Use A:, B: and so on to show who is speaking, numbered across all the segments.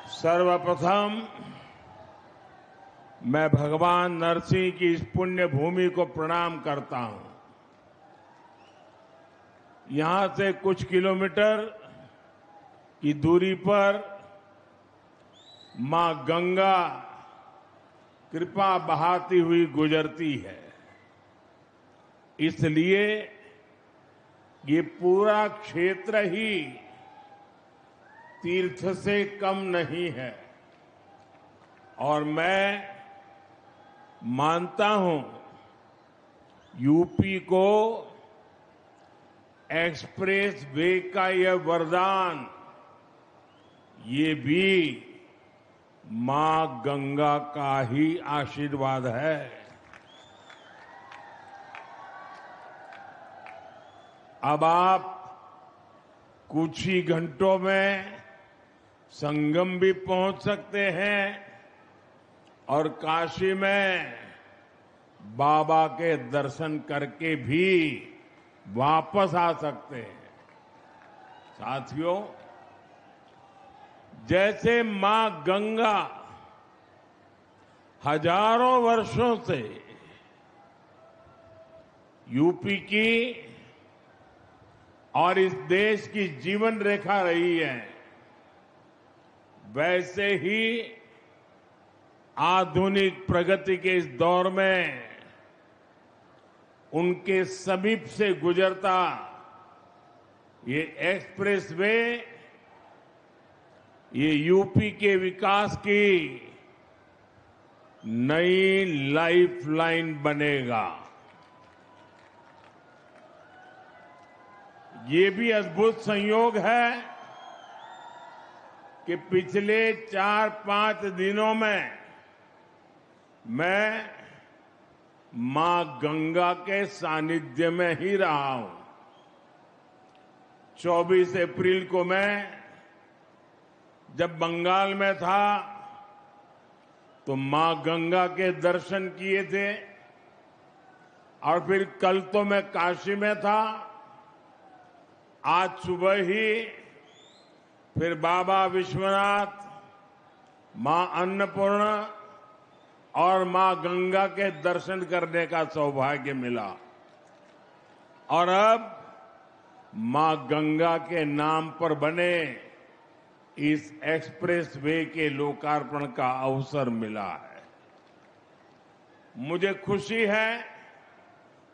A: सर्वप्रथम मैं भगवान नरसिंह की इस पुण्य भूमि को प्रणाम करता हूं। यहां से कुछ किलोमीटर की दूरी पर मां गंगा कृपा बहाती हुई गुजरती है। इसलिए ये पूरा क्षेत्र ही तीर्थ से कम नहीं है और मैं मानता हूं यूपी को एक्सप्रेस वे का यह वरदान ये भी मां गंगा का ही आशीर्वाद है। अब आप कुछ ही घंटों में संगम भी पहुंच सकते हैं और काशी में बाबा के दर्शन करके भी वापस आ सकते हैं। साथियों, जैसे मां गंगा हजारों वर्षों से यूपी की और इस देश की जीवन रेखा रही है, वैसे ही आधुनिक प्रगति के इस दौर में उनके समीप से गुजरता ये एक्सप्रेस वे ये यूपी के विकास की नई लाइफलाइन बनेगा। ये भी अद्भुत संयोग है कि पिछले 4-5 दिनों में मैं मां गंगा के सानिध्य में ही रहा हूं। 24 अप्रैल को मैं जब बंगाल में था तो मां गंगा के दर्शन किए थे और फिर कल तो मैं काशी में था। आज सुबह ही फिर बाबा विश्वनाथ, मां अन्नपूर्णा और मां गंगा के दर्शन करने का सौभाग्य मिला और अब मां गंगा के नाम पर बने इस एक्सप्रेस वे के लोकार्पण का अवसर मिला है। मुझे खुशी है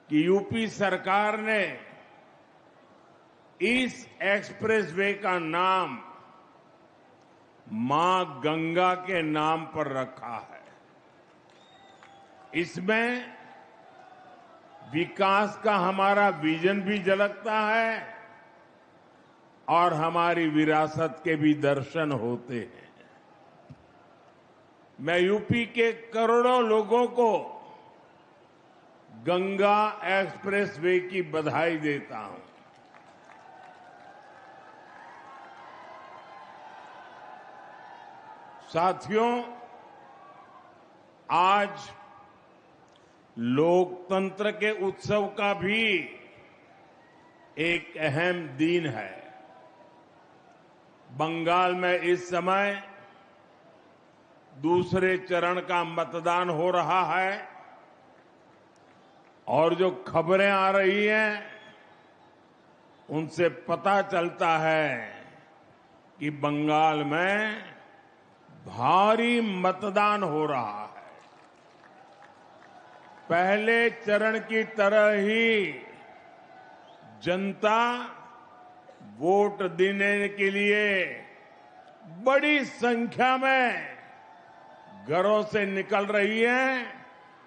A: कि यूपी सरकार ने इस एक्सप्रेस वे का नाम मां गंगा के नाम पर रखा है। इसमें विकास का हमारा विजन भी झलकता है और हमारी विरासत के भी दर्शन होते हैं। मैं यूपी के करोड़ों लोगों को गंगा एक्सप्रेस वे की बधाई देता हूं। साथियों, आज लोकतंत्र के उत्सव का भी एक अहम दिन है। बंगाल में इस समय दूसरे चरण का मतदान हो रहा है और जो खबरें आ रही हैं उनसे पता चलता है कि बंगाल में भारी मतदान हो रहा है। पहले चरण की तरह ही जनता वोट देने के लिए बड़ी संख्या में घरों से निकल रही है।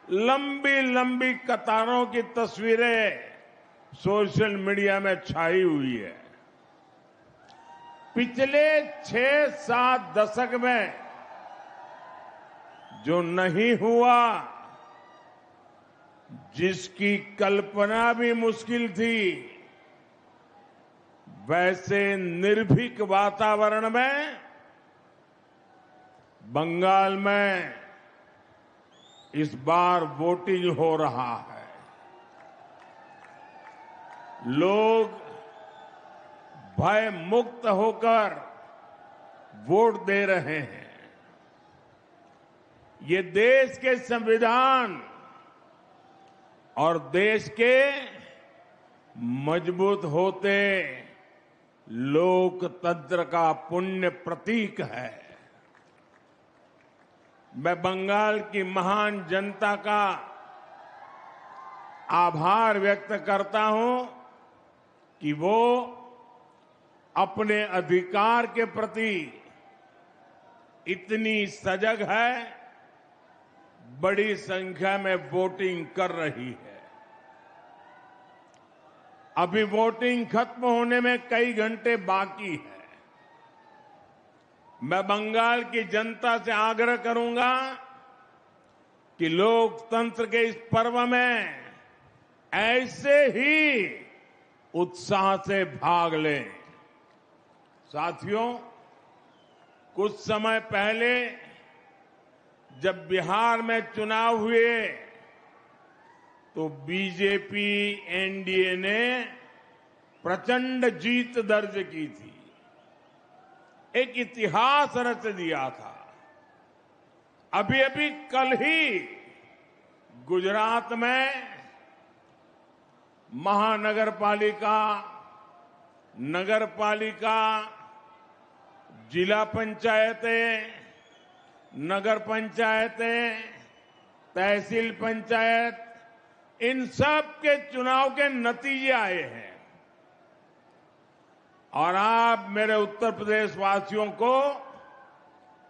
A: लंबी लंबी कतारों की तस्वीरें सोशल मीडिया में छाई हुई है। पिछले 6-7 दशक में जो नहीं हुआ, जिसकी कल्पना भी मुश्किल थी, वैसे निर्भीक वातावरण में बंगाल में इस बार वोटिंग हो रहा है। लोग भय मुक्त होकर वोट दे रहे हैं। ये देश के संविधान और देश के मजबूत होते लोकतंत्र का पुण्य प्रतीक है। मैं बंगाल की महान जनता का आभार व्यक्त करता हूं कि वो अपने अधिकार के प्रति इतनी सजग है, बड़ी संख्या में वोटिंग कर रही है। अभी वोटिंग खत्म होने में कई घंटे बाकी है। मैं बंगाल की जनता से आग्रह करूंगा कि लोकतंत्र के इस पर्व में ऐसे ही उत्साह से भाग लें। साथियों, कुछ समय पहले जब बिहार में चुनाव हुए तो बीजेपी एनडीए ने प्रचंड जीत दर्ज की थी, एक इतिहास रच दिया था। अभी अभी कल ही गुजरात में महानगरपालिका, नगरपालिका, जिला पंचायतें, नगर पंचायतें, तहसील पंचायत, इन सब के चुनाव के नतीजे आए हैं। और आप मेरे उत्तर प्रदेश वासियों को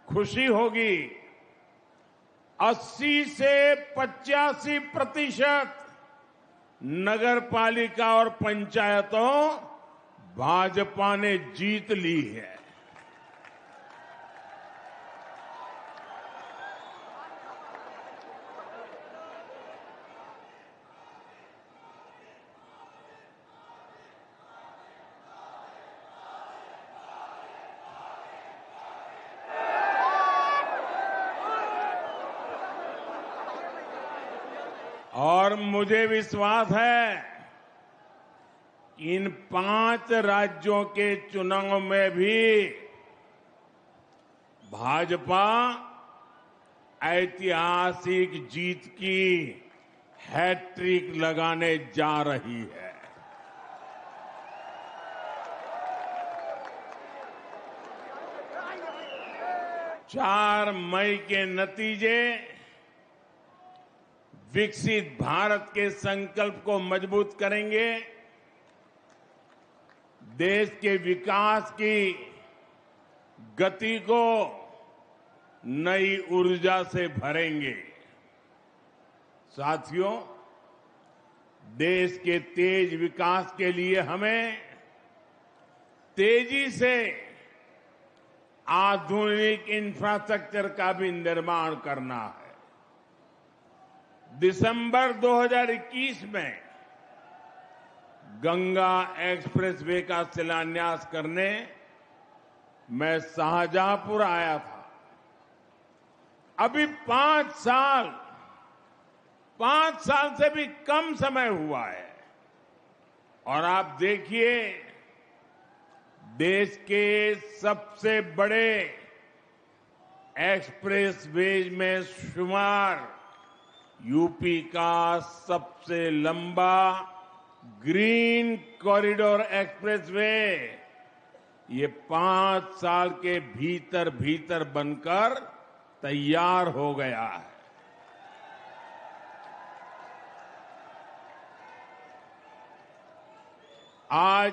A: खुशी होगी, 80 से 85% नगर पालिका और पंचायतों भाजपा ने जीत ली है। और मुझे विश्वास है कि इन 5 राज्यों के चुनाव में भी भाजपा ऐतिहासिक जीत की हैट्रिक लगाने जा रही है। चार मई के नतीजे विकसित भारत के संकल्प को मजबूत करेंगे, देश के विकास की गति को नई ऊर्जा से भरेंगे। साथियों, देश के तेज विकास के लिए हमें तेजी से आधुनिक इंफ्रास्ट्रक्चर का भी निर्माण करना है। दिसंबर 2021 में गंगा एक्सप्रेसवे का शिलान्यास करने मैं शाहजहांपुर आया था। अभी 5 साल से भी कम समय हुआ है और आप देखिए, देश के सबसे बड़े एक्सप्रेसवे में शुमार यूपी का सबसे लंबा ग्रीन कॉरिडोर एक्सप्रेसवे ये 5 साल के भीतर भीतर बनकर तैयार हो गया है। आज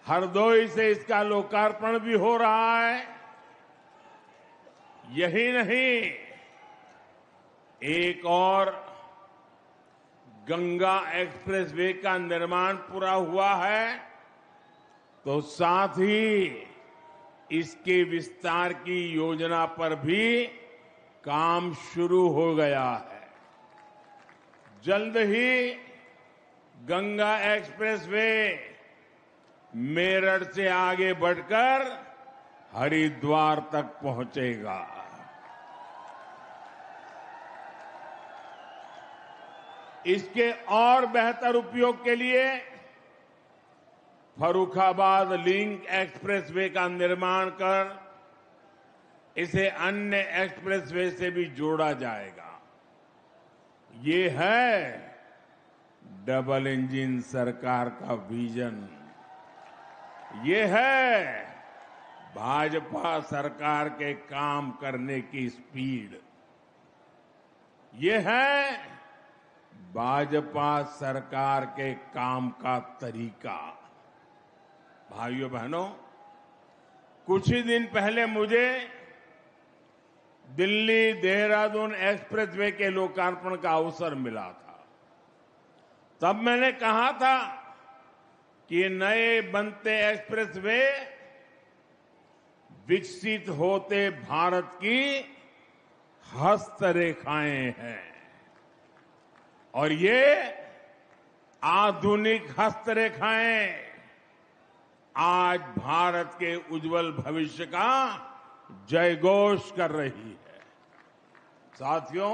A: हरदोई से इसका लोकार्पण भी हो रहा है। यही नहीं, एक और गंगा एक्सप्रेसवे का निर्माण पूरा हुआ है, तो साथ ही इसके विस्तार की योजना पर भी काम शुरू हो गया है। जल्द ही गंगा एक्सप्रेसवे मेरठ से आगे बढ़कर हरिद्वार तक पहुंचेगा। इसके और बेहतर उपयोग के लिए फर्रुखाबाद लिंक एक्सप्रेसवे का निर्माण कर इसे अन्य एक्सप्रेसवे से भी जोड़ा जाएगा। ये है डबल इंजन सरकार का विजन। ये है भाजपा सरकार के काम करने की स्पीड। ये है भाजपा सरकार के काम का तरीका। भाइयों बहनों, कुछ ही दिन पहले मुझे दिल्ली देहरादून एक्सप्रेसवे के लोकार्पण का अवसर मिला था। तब मैंने कहा था कि नए बनते एक्सप्रेसवे विकसित होते भारत की हस्तरेखाएं हैं और ये आधुनिक हस्तरेखाएं आज भारत के उज्जवल भविष्य का जयघोष कर रही है। साथियों,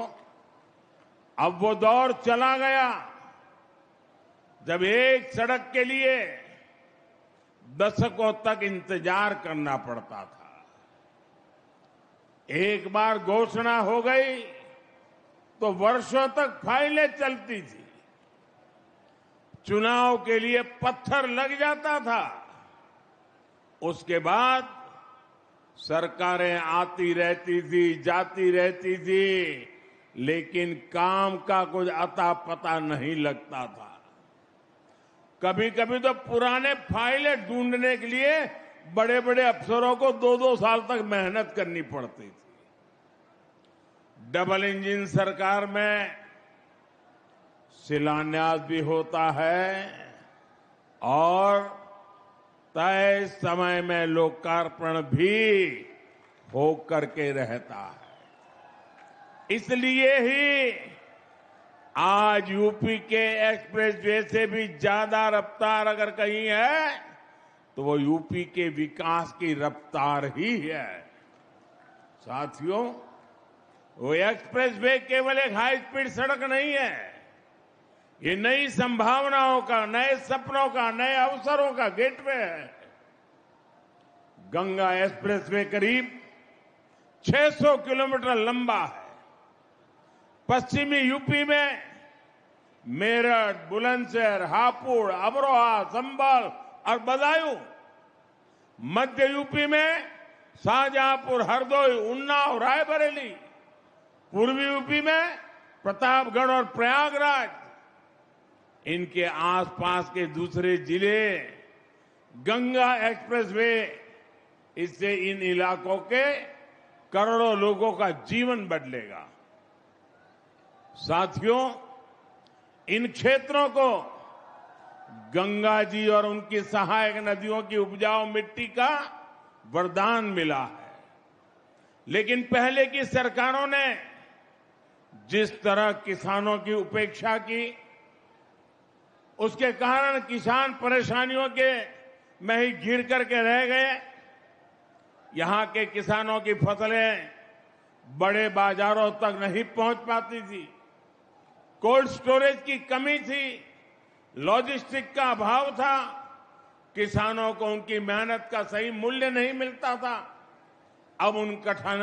A: अब वो दौर चला गया जब एक सड़क के लिए दशकों तक इंतजार करना पड़ता था। एक बार घोषणा हो गई तो वर्षों तक फाइलें चलती थी। चुनाव के लिए पत्थर लग जाता था। उसके बाद सरकारें आती रहती थी, जाती रहती थी, लेकिन काम का कुछ अता पता नहीं लगता था। कभी कभी तो पुराने फाइलें ढूंढने के लिए बड़े बड़े अफसरों को 2-2 साल तक मेहनत करनी पड़ती थी। डबल इंजन सरकार में शिलान्यास भी होता है और तय समय में लोकार्पण भी होकर के रहता है। इसलिए ही आज यूपी के एक्सप्रेसवे से भी ज्यादा रफ्तार अगर कहीं है तो वो यूपी के विकास की रफ्तार ही है। साथियों, वो एक्सप्रेसवे केवल एक हाई स्पीड सड़क नहीं है। ये नई संभावनाओं का, नए सपनों का, नए अवसरों का गेटवे है। गंगा एक्सप्रेसवे करीब 600 किलोमीटर लंबा है। पश्चिमी यूपी में मेरठ, बुलंदशहर, हापुड़, अमरोहा, संभल और बदायूं, मध्य यूपी में शाहजहांपुर, हरदोई, उन्नाव, रायबरेली, पूर्वी यूपी में प्रतापगढ़ और प्रयागराज, इनके आसपास के दूसरे जिले, गंगा एक्सप्रेसवे, इससे इन इलाकों के करोड़ों लोगों का जीवन बदलेगा। साथियों, इन क्षेत्रों को गंगा जी और उनकी सहायक नदियों की उपजाऊ मिट्टी का वरदान मिला है। लेकिन पहले की सरकारों ने जिस तरह किसानों की उपेक्षा की, उसके कारण किसान परेशानियों के में ही घिर करके रह गए। यहां के किसानों की फसलें बड़े बाजारों तक नहीं पहुंच पाती थी। कोल्ड स्टोरेज की कमी थी, लॉजिस्टिक का अभाव था, किसानों को उनकी मेहनत का सही मूल्य नहीं मिलता था। अब उन कठिनाइयों